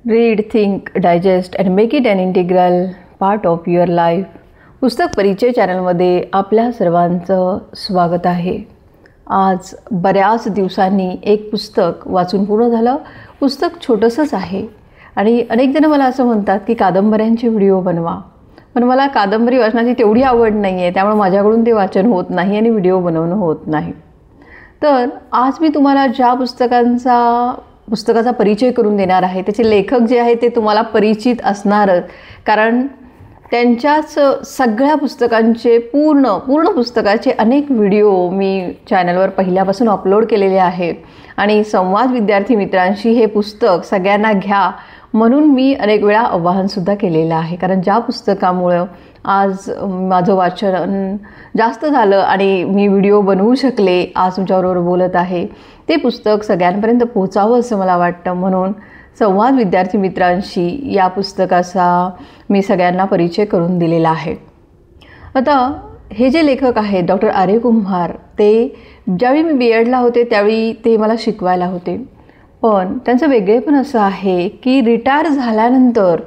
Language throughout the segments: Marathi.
Read, think, digest and make it an integral part of your life. पुस्तक परिचय चॅनलमध्ये आपल्या सर्वांचं स्वागत आहे. आज बऱ्याच दिवसांनी एक पुस्तक वाचून पूर्ण झालं. पुस्तक छोटंसंच आहे आणि अनेक जण मला असं म्हणतात की कादंबऱ्यांचे व्हिडिओ बनवा, पण मला कादंबरी वाचनाची तेवढी आवड नाही आहे, त्यामुळे माझ्याकडून ते वाचन होत नाही आणि व्हिडिओ बनवणं होत नाही. तर आज मी तुम्हाला ज्या पुस्तकाचा परिचय करून देणार आहे, त्याचे लेखक जे आहेत ते तुम्हाला परिचित असणारच, कारण त्यांच्याच सगळ्या पुस्तकांचे पूर्ण पुस्तकाचे अनेक व्हिडिओ मी चॅनलवर पहिल्यापासून अपलोड केलेले आहे. आणि संवाद विद्यार्थी मित्रांशी हे पुस्तक सगळ्यांना घ्या म्हणून मी अनेक वेळा आवाहनसुद्धा केलेलं आहे, कारण ज्या पुस्तकामुळं आज माझं वाचन जास्त झालं आणि मी व्हिडिओ बनवू शकले, आज तुमच्याबरोबर बोलत आहे, ते पुस्तक सगळ्यांपर्यंत पोहोचावं असं मला वाटतं. म्हणून संवाद विद्यार्थी मित्रांशी या पुस्तकाचा मी सगळ्यांना परिचय करून दिलेला आहे. आता हे जे लेखक आहेत डॉक्टर आर्य कुंभार, ते ज्यावेळी मी BEdला होते त्यावेळी ते मला शिकवायला होते, पण त्यांचं वेगळेपण असं आहे की रिटायर झाल्यानंतर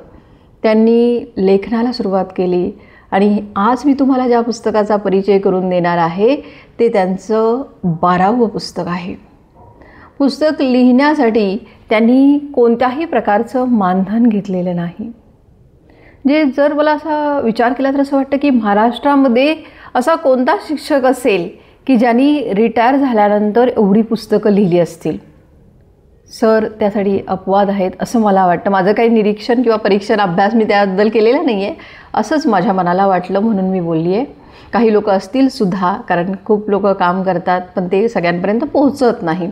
त्यांनी लेखनाला सुरुवात केली. आणि आज मी तुम्हाला ज्या पुस्तकाचा परिचय करून देणार आहे ते त्यांचं 12वं पुस्तक आहे. पुस्तक लिहिण्यासाठी त्यांनी कोणत्याही प्रकारचं मानधन घेतलेलं नाही. जर मला असा विचार केला तर असं वाटतं की महाराष्ट्रामध्ये असा कोणता शिक्षक असेल की ज्यांनी रिटायर झाल्यानंतर एवढी पुस्तकं लिहिली असतील. सर त्यासाठी अपवाद आहेत असं मला वाटतं. माझं काही निरीक्षण किंवा परीक्षण अभ्यास मी त्याबद्दल केलेला नाही आहे, असंच माझ्या मनाला वाटलं म्हणून मी बोलली आहे. काही लोक असतील सुद्धा, कारण खूप लोक काम करतात पण ते सगळ्यांपर्यंत पोहोचत नाही.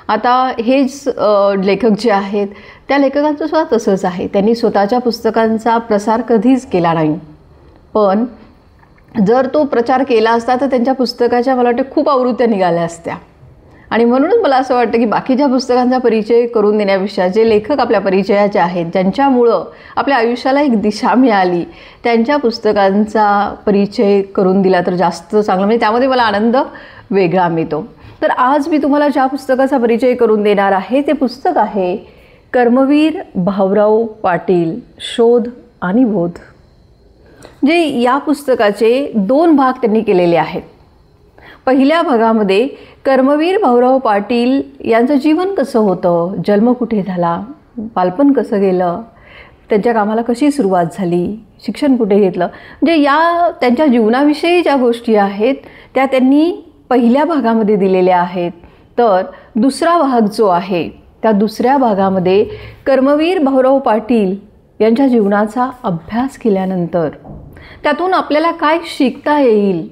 आता हेच लेखक जे आहेत त्या लेखकांचं सुद्धा तसंच आहे. त्यांनी स्वतःच्या पुस्तकांचा प्रसार कधीच केला नाही, पण जर तो प्रचार केला असता तर त्यांच्या पुस्तकाच्या मला वाटतं खूप आवृत्त्या निघाल्या असत्या. आणि म्हणूनच मला असं वाटतं की बाकीच्या पुस्तकांचा परिचय करून देण्यापेक्षा जे लेखक आपल्या परिचयाचे आहेत, ज्यांच्यामुळं आपल्या आयुष्याला एक दिशा मिळाली, त्यांच्या पुस्तकांचा परिचय करून दिला तर जास्त चांगलं, म्हणजे त्यामध्ये मला आनंद वेगळा मिळतो. तर आज मी तुम्हाला ज्या पुस्तकाचा परिचय करून देणार आहे ते पुस्तक आहे कर्मवीर भाऊराव पाटील, शोध आणि बोध. या पुस्तकाचे 2 भाग त्यांनी केलेले आहेत. पहिल्या भागामध्ये कर्मवीर भाऊराव पाटील यांचं जीवन कसं होतं, जन्म कुठे झाला, बालपण कसं गेलं, त्यांच्या कामाला कशी सुरुवात झाली, शिक्षण कुठे घेतलं, या त्यांच्या जीवनाविषयी ज्या गोष्टी आहेत त्या त्यांनी पहिल्या भागामध्ये दिलेल्या आहेत. तर दुसरा भाग जो आहे त्या दुसऱ्या भागामध्ये कर्मवीर भाऊराव पाटील यांच्या जीवनाचा अभ्यास केल्यानंतर त्यातून आपल्याला काय शिकता येईल,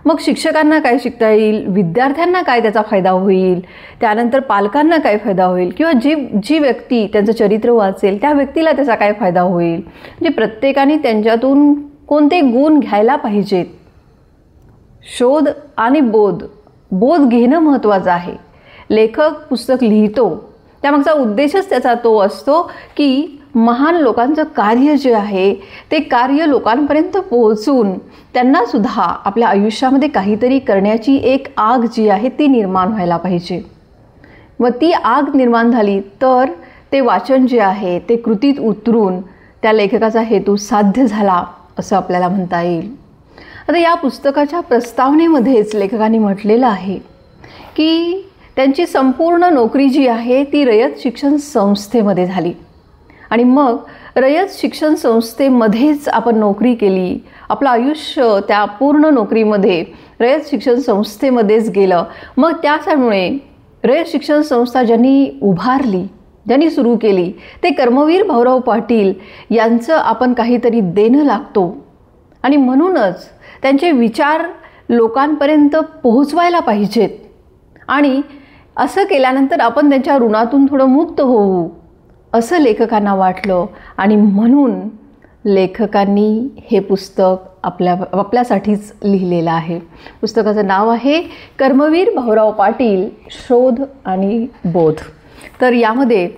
मग शिक्षकांना काय शिकता येईल, विद्यार्थ्यांना काय त्याचा फायदा होईल, त्यानंतर पालकांना काय फायदा होईल, किंवा जी व्यक्ती त्यांचं चरित्र वाचेल त्या व्यक्तीला त्याचा काय फायदा होईल, प्रत्येकाने त्यांच्यातून कोणते गुण घ्यायला पाहिजेत. शोध आणि बोध घेणं महत्त्वाचं आहे. लेखक पुस्तक लिहितो त्यामागचा उद्देशच त्याचा तो असतो की महान लोकांचं कार्य जे आहे ते कार्य लोकांपर्यंत पोहोचून त्यांनासुद्धा आपल्या आयुष्यामध्ये काहीतरी करण्याची एक आग जी आहे ती निर्माण व्हायला पाहिजे. व ती आग निर्माण झाली तर ते वाचन जे आहे ते कृतीत उतरून त्या लेखकाचा हेतू साध्य झाला असं आपल्याला म्हणता येईल. आता या पुस्तकाच्या प्रस्तावनेमध्येच लेखकांनी म्हटलेलं आहे की त्यांची संपूर्ण नोकरी जी आहे ती रयत शिक्षण संस्थेमध्ये झाली आणि मग रयत शिक्षण संस्थेमध्येच आपण नोकरी केली. आपलं आयुष्य त्या पूर्ण नोकरीमध्ये रयत शिक्षण संस्थेमध्येच गेलं. मग त्यामुळे रयत शिक्षण संस्था ज्यांनी उभारली, ज्यांनी सुरू केली ते कर्मवीर भाऊराव पाटील यांचं आपण काहीतरी देणं लागतो आणि म्हणूनच त्यांचे विचार लोकांपर्यंत पोहोचवायला पाहिजेत. आणि असं केल्यानंतर आपण त्यांच्या ऋणातून थोडं मुक्त होऊ असं लेखकांना वाटलं आणि म्हणून लेखकांनी हे पुस्तक आपल्यासाठीच लिहिलेलं आहे. पुस्तकाचं नाव आहे कर्मवीर भाऊराव पाटील, शोध आणि बोध. तर यामध्ये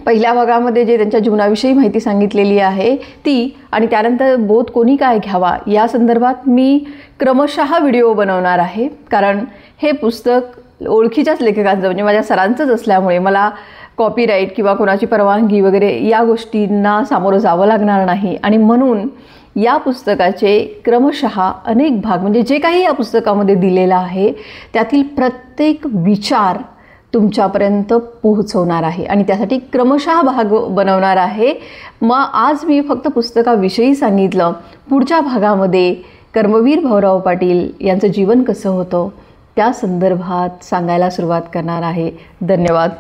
पहिल्या भागामध्ये जे त्यांच्या जीवनाविषयी माहिती सांगितलेली आहे ती, आणि त्यानंतर बोध कोणी काय घ्यावा या संदर्भात मी क्रमशः व्हिडिओ बनवणार आहे, कारण हे पुस्तक ओळखीच्याच लेखकांचं म्हणजे माझ्या सरांचंच असल्यामुळे मला कॉपीराईट किंवा कोणाची परवानगी वगैरे या गोष्टींना सामोरं जावं लागणार नाही आणि म्हणून या पुस्तकाचे क्रमशः अनेक भाग म्हणजे जे काही या पुस्तकामध्ये दिलेलं आहे त्यातील प्रत्येक विचार तुमच्यापर्यंत पोहोचवणार आहे आणि त्यासाठी क्रमशः भाग बनवणार आहे. मग आज मी फक्त पुस्तकाविषयी सांगितलं. पुढच्या भागामध्ये कर्मवीर भाऊराव पाटील यांचं जीवन कसं होतं त्या संदर्भात सांगायला सुरुवात करणार आहे. धन्यवाद.